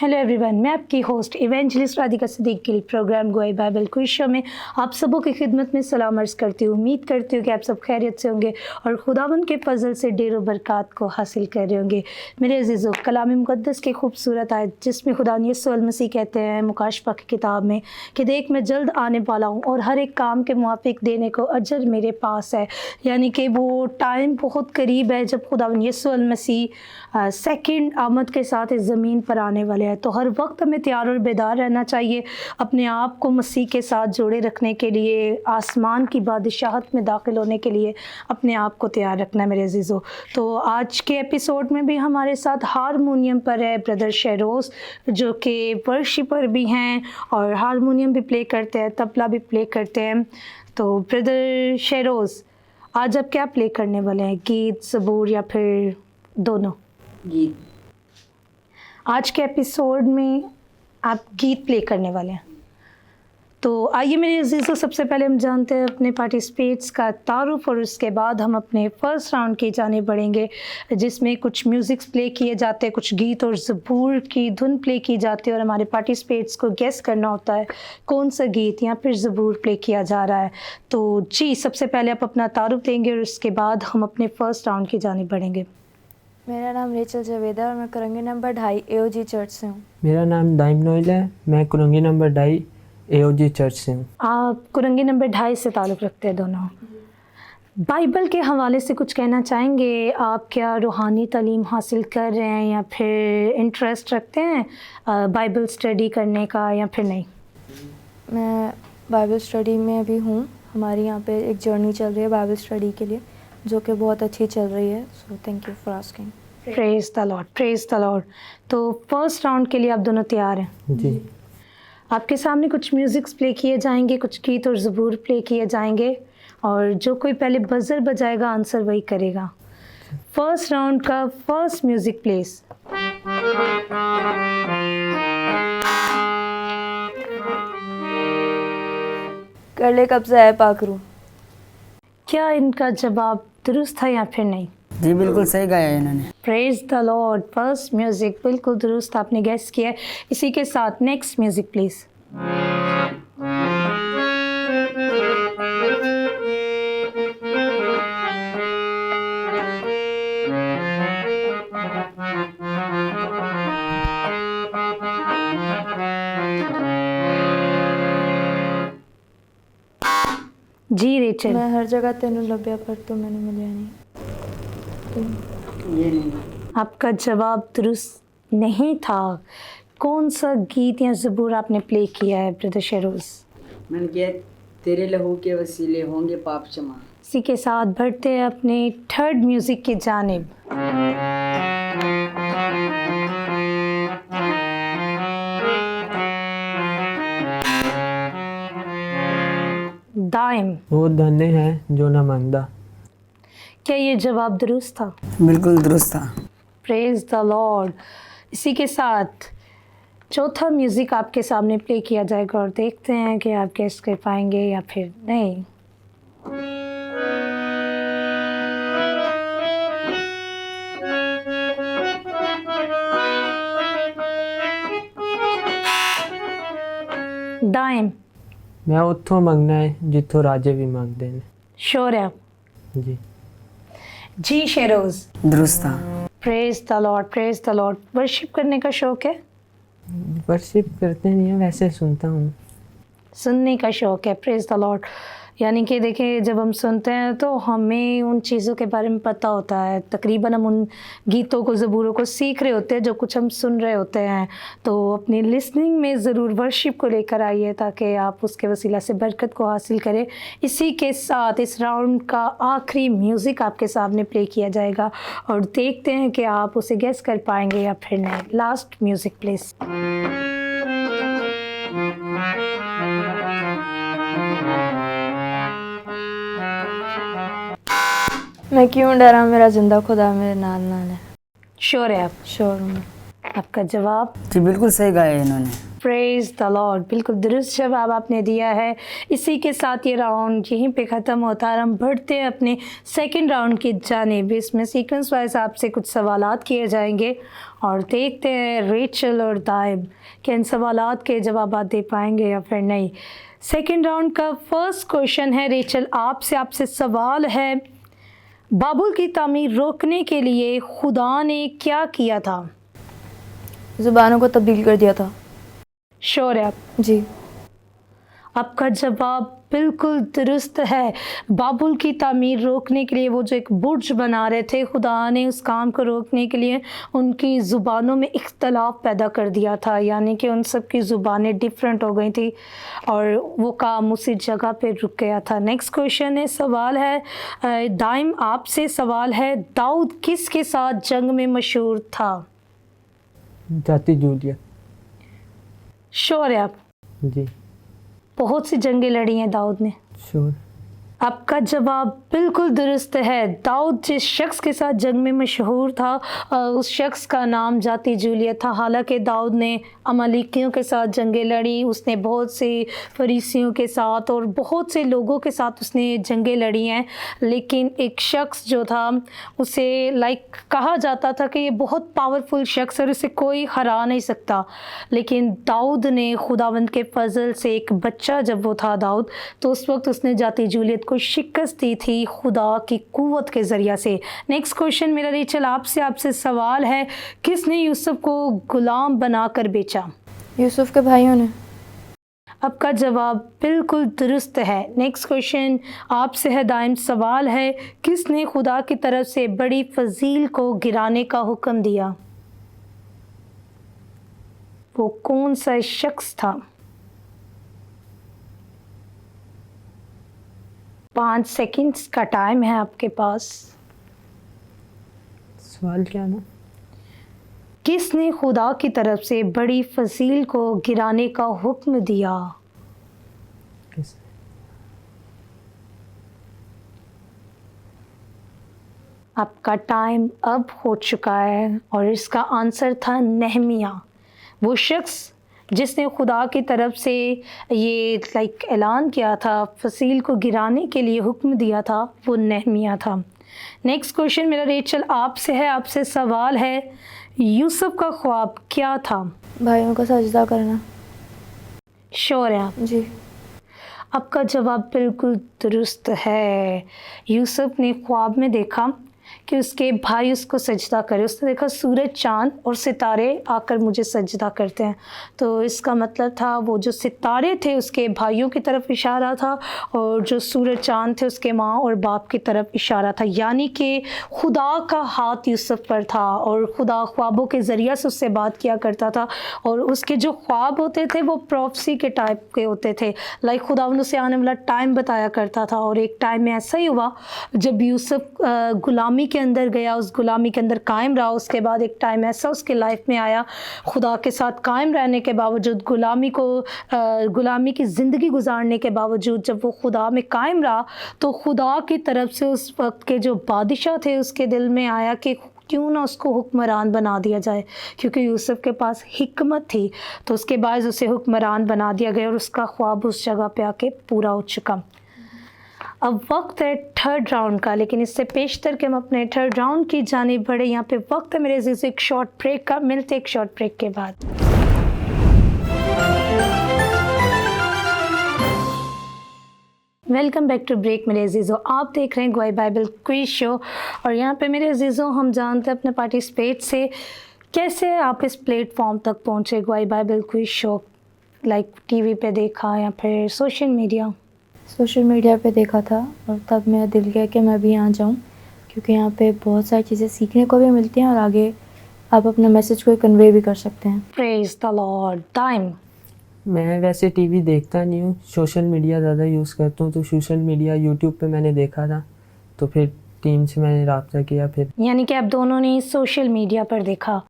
Hello everyone, मैं आपकी host evangelist Radhika Siddique Gill programme गोई बाइबल क्विज शो में आप सबों की खिदमत में सलाम अर्ज़ करती हूँ। उम्मीद करती हूँ कि आप सब खैरियत से होंगे और खुदावन के फजल से ढेरों बरक़ात को हासिल कर रहे होंगे। मेरे अज़ीज़ों, कलाम मुक़द्दस की खूबसूरत आयत जिसमें खुदा यीशु मसीह कहते हैं मुकाशफा की किताब में कि देख मैं जल्द आने वाला हूँ और हर एक काम के मुआफ़िक देने को अजर मेरे पास है। यानी कि वो टाइम बहुत करीब है जब खुदावन यीशु मसीह सेकंड आमद के साथ इस ज़मीन पर आने वाले हैं। तो हर वक्त हमें तैयार और बेदार रहना चाहिए अपने आप को मसीह के साथ जोड़े रखने के लिए, आसमान की बादशाहत में दाखिल होने के लिए अपने आप को तैयार रखना है मेरे अजीज़ों। तो आज के एपिसोड में भी हमारे साथ हारमोनियम पर है ब्रदर शेरोज़, जो कि वर्शिपर भी हैं और हारमोनियम भी प्ले करते हैं, तबला भी प्ले करते हैं। तो ब्रदर शेरोज़, आज आप क्या प्ले करने वाले हैं, गीत, ज़बूर या फिर दोनों? गीत। आज के एपिसोड में आप गीत प्ले करने वाले हैं। तो आइए मेरे अजीज़ों, सबसे पहले हम जानते हैं अपने पार्टिसिपेट्स का तारुफ और उसके बाद हम अपने फर्स्ट राउंड की जाने बढ़ेंगे, जिसमें कुछ म्यूज़िक्स प्ले किए जाते हैं, कुछ गीत और ज़बूर की धुन प्ले की जाती है और हमारे पार्टिसिपेट्स को गेस करना होता है कौन सा गीत या फिर ज़बूर प्ले किया जा रहा है। तो जी, सबसे पहले आप अपना तारुफ देंगे और उसके बाद हम अपने फर्स्ट राउंड की जाने बढ़ेंगे। मेरा नाम रेचल जावेद है और मैं कुरंगी नंबर 2.5 AOG चर्च से हूँ। मेरा नाम दाइम नोइल है, मैं कुरंगी नंबर 2.5 AOG चर्च से हूँ। आप कुरंगी नंबर 2.5 से ताल्लुक़ रखते हैं दोनों। बाइबल के हवाले से कुछ कहना चाहेंगे? आप क्या रूहानी तालीम हासिल कर रहे हैं या फिर इंटरेस्ट रखते हैं बाइबल स्टडी करने का या फिर नहीं? मैं बाइबल स्टडी में भी हूँ। हमारी यहाँ पे एक जर्नी चल रही है बाइबल स्टडी के लिए, जो कि बहुत अच्छी चल रही है। So thank you for asking. Praise the Lord, praise the Lord. तो फर्स्ट राउंड के लिए आप दोनों तैयार हैं? जी। आपके सामने कुछ म्यूज़िक्स प्ले किए जाएंगे, कुछ गीत और ज़बूर प्ले किए जाएंगे और जो कोई पहले बज़र बजाएगा आंसर वही करेगा। फर्स्ट राउंड का फर्स्ट म्यूज़िक प्लेस। कर ले कब्जा है पाकरू। क्या इनका जवाब दुरुस्त है या फिर नहीं? जी बिल्कुल सही गाया है इन्होंने। Praise the Lord, first music बिल्कुल दुरुस्त आपने गेस किया है। इसी के साथ नेक्स्ट म्यूजिक प्लीज। जी रेचल। मैं हर जगह तेनू लभ्या पर तो मैंने मिलिया नहीं। ये नहीं। आपका जवाब दुरुस्त नहीं था। कौन सा गीत या ज़बूर आपने प्ले किया है ब्रदर शेरोज़? मैंने किया तेरे लहू के वसीले होंगे पाप क्षमा। इसी के साथ बढ़ते हैं अपने थर्ड म्यूजिक की जानिब। दाइम। वो धन्य है जो न मांगदा। क्या ये जवाब दुरुस्त था? बिल्कुल दुरुस्त था। Praise the Lord. इसी के साथ चौथा म्यूज़िक आपके सामने प्ले किया जाएगा और देखते हैं कि आप गेस कर पाएंगे या फिर नहीं। दाइम। मैं उत्थों मंगना है जिथों राजे भी मांगते हैं। श्योर है आप? जी। जी शेरोज़। दुरुस्त था। Praise the Lord, praise the Lord. Worship करने का शौक है? वर्शिप करते नहीं है, वैसे सुनता हूँ। सुनने का शौक है। Praise the Lord. यानी कि देखिए, जब हम सुनते हैं तो हमें उन चीज़ों के बारे में पता होता है। तकरीबन हम उन गीतों को, ज़बूरों को सीख रहे होते हैं जो कुछ हम सुन रहे होते हैं। तो अपनी लिसनिंग में ज़रूर वर्शिप को लेकर आइए ताकि आप उसके वसीला से बरकत को हासिल करें। इसी के साथ इस राउंड का आखिरी म्यूज़िक आपके सामने प्ले किया जाएगा और देखते हैं कि आप उसे गेस कर पाएंगे या फिर नहीं। Last music please. मैं क्यों डरा, मेरा जिंदा खुदा मेरे नाल नाल है। श्योर है आप? श्योर हूँ। आपका जवाब? जी बिल्कुल सही गाया है इन्होंने। प्रेज द लॉर्ड, बिल्कुल दुरुस्त जवाब आपने दिया है। इसी के साथ ये राउंड यहीं पे ख़त्म होता है। हम बढ़ते हैं अपने सेकंड राउंड की जानिब। इसमें सीक्वेंस वाइज आपसे कुछ सवालात किए जाएंगे और देखते हैं रेचल और दाइब कि इन सवालात के जवाब दे पाएंगे या फिर नहीं। सेकंड राउंड का फर्स्ट क्वेश्चन है रेचल आपसे सवाल है, बाबुल की तामीर रोकने के लिए खुदा ने क्या किया था? ज़ुबानों को तब्दील कर दिया था। श्योर है आप? जी। आपका जवाब बिल्कुल दुरुस्त है। बाबुल की तामीर रोकने के लिए वो जो एक बुर्ज बना रहे थे, खुदा ने उस काम को रोकने के लिए उनकी ज़ुबानों में इख्तलाफ पैदा कर दिया था, यानी कि उन सब की ज़ुबानें डिफरेंट हो गई थी और वो काम उसी जगह पे रुक गया था। नेक्स्ट क्वेश्चन है, सवाल है दाइम आपसे सवाल है, दाऊद किसके साथ जंग में मशहूर था? जाती जूलिया। श्योर है आप? जी बहुत सी जंगें लड़ी हैं दाऊद ने। श्योर। आपका जवाब बिल्कुल दुरुस्त है। दाऊद जिस शख्स के साथ जंग में मशहूर था उस शख्स का नाम जाती जूलियत था। हालांकि दाऊद ने अमालेकियों के साथ जंगें लड़ी, उसने बहुत से फरीसियों के साथ और बहुत से लोगों के साथ उसने जंगें लड़ी हैं, लेकिन एक शख्स जो था उसे कहा जाता था कि ये बहुत पावरफुल शख्स है और उसे कोई हरा नहीं सकता। लेकिन दाऊद ने खुदावंद के फजल से, एक बच्चा जब वो था दाऊद, तो उस वक्त उसने जाती जूलियत को शिकस्त दी थी खुदा की कुव्वत के ज़रिया से। नेक्स्ट क्वेश्चन मेरा रेचल आपसे सवाल है, किसने यूसुफ को गुलाम बनाकर बेचा? यूसुफ के भाइयों ने। आपका जवाब बिल्कुल दुरुस्त है। नेक्स्ट क्वेश्चन आपसे है दाइम, सवाल है, किसने खुदा की तरफ से बड़ी फजील को गिराने का हुक्म दिया? वो कौन सा शख्स था? 5 सेकंड्स का टाइम है आपके पास। सवाल क्या ना? किसने खुदा की तरफ से बड़ी फजील को गिराने का हुक्म दिया? किस? आपका टाइम अब हो चुका है और इसका आंसर था नेहमिया। वो शख्स जिसने खुदा की तरफ से ये ऐलान किया था, फसील को गिराने के लिए हुक्म दिया था, वो नेहमिया था। नेक्स्ट क्वेश्चन मेरा रेचल आपसे सवाल है, यूसुफ का ख्वाब क्या था? भाइयों का सजदा करना। श्योर है आप? जी। आपका जवाब बिल्कुल दुरुस्त है। यूसुफ ने ख्वाब में देखा कि उसके भाई उसको सजदा करे। उसने देखा सूरज, चाँद और सितारे आकर मुझे सजदा करते हैं, तो इसका मतलब था वो जो सितारे थे उसके भाइयों की तरफ इशारा था और जो सूरज चाँद थे उसके माँ और बाप की तरफ इशारा था, यानी कि खुदा का हाथ यूसुफ पर था और खुदा ख्वाबों के ज़रिए से उससे बात किया करता था और उसके जो ख्वाब होते थे वो प्रोफेसी के टाइप के होते थे। खुदा उसे आने वाला टाइम बताया करता था और एक टाइम में ऐसा ही हुआ जब यूसुफ गुलामी के अंदर गया, उस गुलामी के अंदर कायम रहा। उसके बाद एक टाइम ऐसा उसके लाइफ में आया, खुदा के साथ कायम रहने के बावजूद, गुलामी की ज़िंदगी गुजारने के बावजूद जब वो खुदा में कायम रहा तो खुदा की तरफ से उस वक्त के जो बादशाह थे उसके दिल में आया कि क्यों ना उसको हुक्मरान बना दिया जाए, क्योंकि यूसुफ के पास हिकमत थी। तो उसके बाद उसे हुक्मरान बना दिया गया और उसका ख्वाब उस जगह पे आके पूरा हो चुका। अब वक्त है थर्ड राउंड का, लेकिन इससे पेशतर के हम अपने थर्ड राउंड की जानिब बढ़े। यहाँ पे वक्त है मेरे अजीज़ एक शॉर्ट ब्रेक का। मिलते एक शॉर्ट ब्रेक के बाद। वेलकम बैक टू ब्रेक मेरे अजीज़ों। आप देख रहे हैं गवाही बाइबल क्विज शो और यहाँ पे मेरे अजीज़ों हम जानते हैं अपने पार्टिसिपेट से कैसे आप इस प्लेटफॉर्म तक पहुँचे। गवाही बाइबल क्विज शो टीवी पे देखा या फिर सोशल मीडिया पे देखा था और तब मेरा दिल किया कि मैं भी यहाँ जाऊँ, क्योंकि यहाँ पे बहुत सारी चीज़ें सीखने को भी मिलती हैं और आगे आप अपना मैसेज को कन्वे भी कर सकते हैं। Praise the Lord. टाइम मैं वैसे टीवी देखता नहीं हूँ, सोशल मीडिया ज़्यादा यूज़ करता हूँ। तो सोशल मीडिया यूट्यूब पे मैंने देखा था, तो फिर टीम से मैंने रब्ता किया। फिर यानी कि आप दोनों ने सोशल मीडिया पर देखा।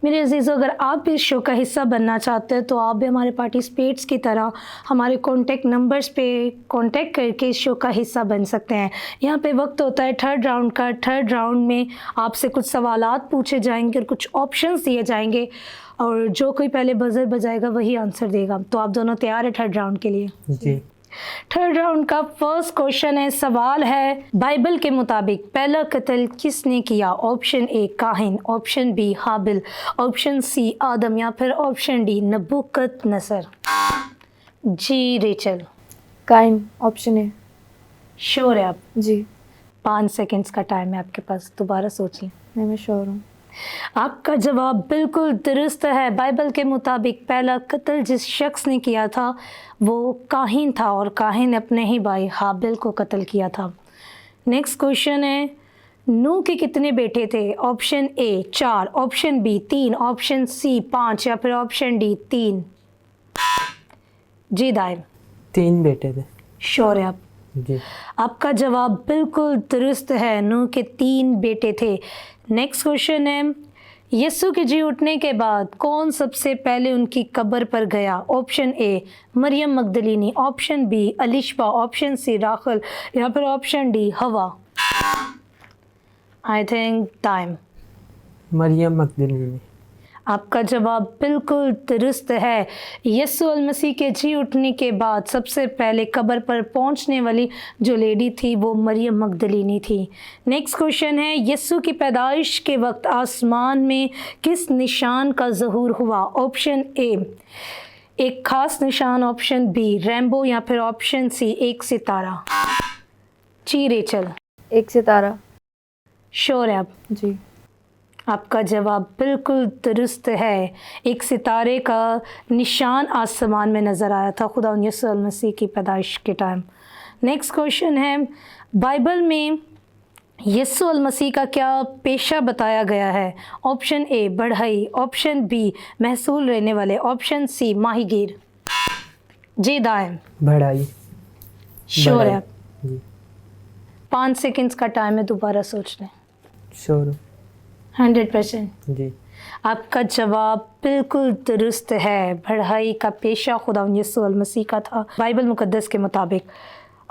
मेरे अजीज़ों, अगर आप भी इस शो का हिस्सा बनना चाहते हैं तो आप भी हमारे पार्टिसिपेट्स की तरह हमारे कॉन्टैक्ट नंबर्स पे कॉन्टैक्ट करके इस शो का हिस्सा बन सकते हैं। यहाँ पे वक्त होता है थर्ड राउंड का। थर्ड राउंड में आपसे कुछ सवालात पूछे जाएंगे और कुछ ऑप्शंस दिए जाएंगे, और जो कोई पहले बजर बजाएगा वही आंसर देगा। तो आप दोनों तैयार हैं थर्ड राउंड के लिए? जी। थर्ड राउंड का फर्स्ट क्वेश्चन है, सवाल है, बाइबल के मुताबिक पहला कत्ल किसने किया? Option A Cain, option B हाबिल, ऑप्शन सी आदम, या फिर ऑप्शन डी नबूकदनेस्सर। जी Rachel. Cain, option A. Sure है आप? जी। 5 सेकंड्स का टाइम है आपके पास, दोबारा सोचिए। नहीं, मैं श्योर हूँ। आपका जवाब बिल्कुल दुरुस्त है। बाइबल के मुताबिक पहला कत्ल जिस शख्स ने किया था वो काहिन था, और काहिन ने अपने ही भाई हाबिल को कत्ल किया था। नेक्स्ट क्वेश्चन है, नूह के कितने बेटे थे? Option A 4, option B 3, option C 5, या फिर ऑप्शन डी 3। जी दाइम। 3 बेटे थे। श्योर है आप? जी। आपका जवाब बिल्कुल दुरुस्त है, नूह के 3 बेटे थे। नेक्स्ट क्वेश्चन है, यीशु के जी उठने के बाद कौन सबसे पहले उनकी कब्र पर गया? ऑप्शन ए मरियम मगदलीनी, ऑप्शन बी अलिशबा, ऑप्शन सी राखल, या फिर ऑप्शन डी हवा। I think time. मरियम मगदलीनी। आपका जवाब बिल्कुल दुरुस्त है। यीशु अल मसीह के जी उठने के बाद सबसे पहले कब्र पर पहुंचने वाली जो लेडी थी वो मरियम मगदलीनी थी। नेक्स्ट क्वेश्चन है, यीशु की पैदाइश के वक्त आसमान में किस निशान का ज़हूर हुआ? ऑप्शन ए एक खास निशान, ऑप्शन बी रेनबो, या फिर ऑप्शन सी एक सितारा। जी रेचल। एक सितारा। श्योर है आप? जी। आपका जवाब बिल्कुल दुरुस्त है। एक सितारे का निशान आसमान में नज़र आया था खुदा यीशु अल मसीह की पैदाइश के टाइम। नेक्स्ट क्वेश्चन है, बाइबल में यीशु अल मसीह का क्या पेशा बताया गया है? ऑप्शन ए बढ़ई, ऑप्शन बी महसूल रहने वाले, ऑप्शन सी माहीगीर। जी दाएं। बढ़ाई। श्योर है आप? जी। 5 सेकंड्स का टाइम है, दोबारा सोच लें। श्योर। 100%। जी। आपका जवाब बिल्कुल दुरुस्त है। बढ़ाई का पेशा खुदा यीशु अल मसीह का था बाइबल मुकद्दस के मुताबिक।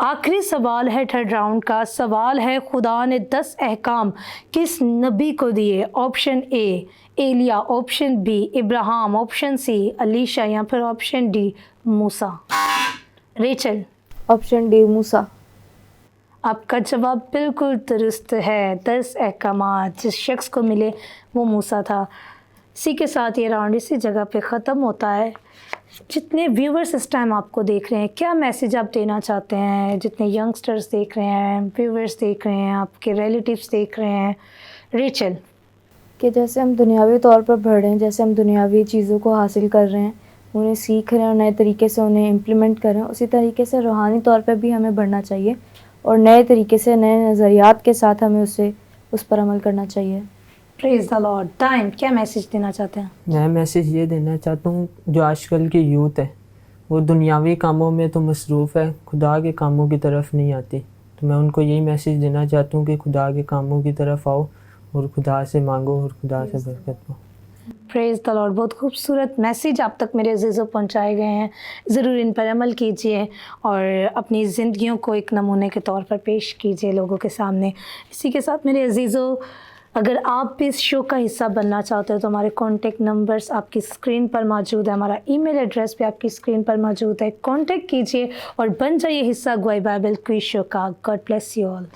आखिरी सवाल है थर्ड राउंड का। सवाल है, खुदा ने 10 अहकाम किस नबी को दिए? ऑप्शन ए एलिया, ऑप्शन बी इब्राहिम, ऑप्शन सी अलीशा, या फिर ऑप्शन डी मूसा। रेचल। ऑप्शन डी मूसा। आपका जवाब बिल्कुल दुरुस्त है। 10 अहकामात जिस शख्स को मिले वो मूसा था। इसी के साथ ये राउंड इसी जगह पे ख़त्म होता है। जितने व्यूवर्स इस टाइम आपको देख रहे हैं, क्या मैसेज आप देना चाहते हैं? जितने यंगस्टर्स देख रहे हैं, व्यूवर्स देख रहे हैं, आपके रिलेटिव्स देख रहे हैं। रेचल। कि जैसे हम दुनियावी तौर पर बढ़ रहे हैं, जैसे हम दुनियावी चीज़ों को हासिल कर रहे हैं, उन्हें सीख रहे हैं और नए तरीके से उन्हें इम्प्लीमेंट कर रहे हैं, उसी तरीके से रूहानी तौर पर भी हमें बढ़ना चाहिए और नए तरीके से, नए नज़रियात के साथ हमें उस पर अमल करना चाहिए। Praise the Lord. टाइम, क्या मैसेज देना चाहते हैं? मैं मैसेज ये देना चाहता हूँ, जो आजकल की यूथ है वो दुनियावी कामों में तो मसरूफ़ है, खुदा के कामों की तरफ नहीं आती। तो मैं उनको यही मैसेज देना चाहता हूँ कि खुदा के कामों की तरफ आओ और खुदा से मांगो और खुदा से बरकत पाओ। Praise the Lord. बहुत खूबसूरत मैसेज आप तक मेरे अज़ीज़ों पहुंचाए गए हैं। ज़रूर इन पर अमल कीजिए और अपनी ज़िंदगियों को एक नमूने के तौर पर पेश कीजिए लोगों के सामने। इसी के साथ मेरे अज़ीज़ों, अगर आप भी इस शो का हिस्सा बनना चाहते हो तो हमारे कॉन्टैक्ट नंबर्स आपकी स्क्रीन पर मौजूद है, हमारा ईमेल एड्रेस भी आपकी स्क्रीन पर मौजूद है। कॉन्टैक्ट कीजिए और बन जाइए हिस्सा गवाही बाइबल क्विज शो का। God bless you all.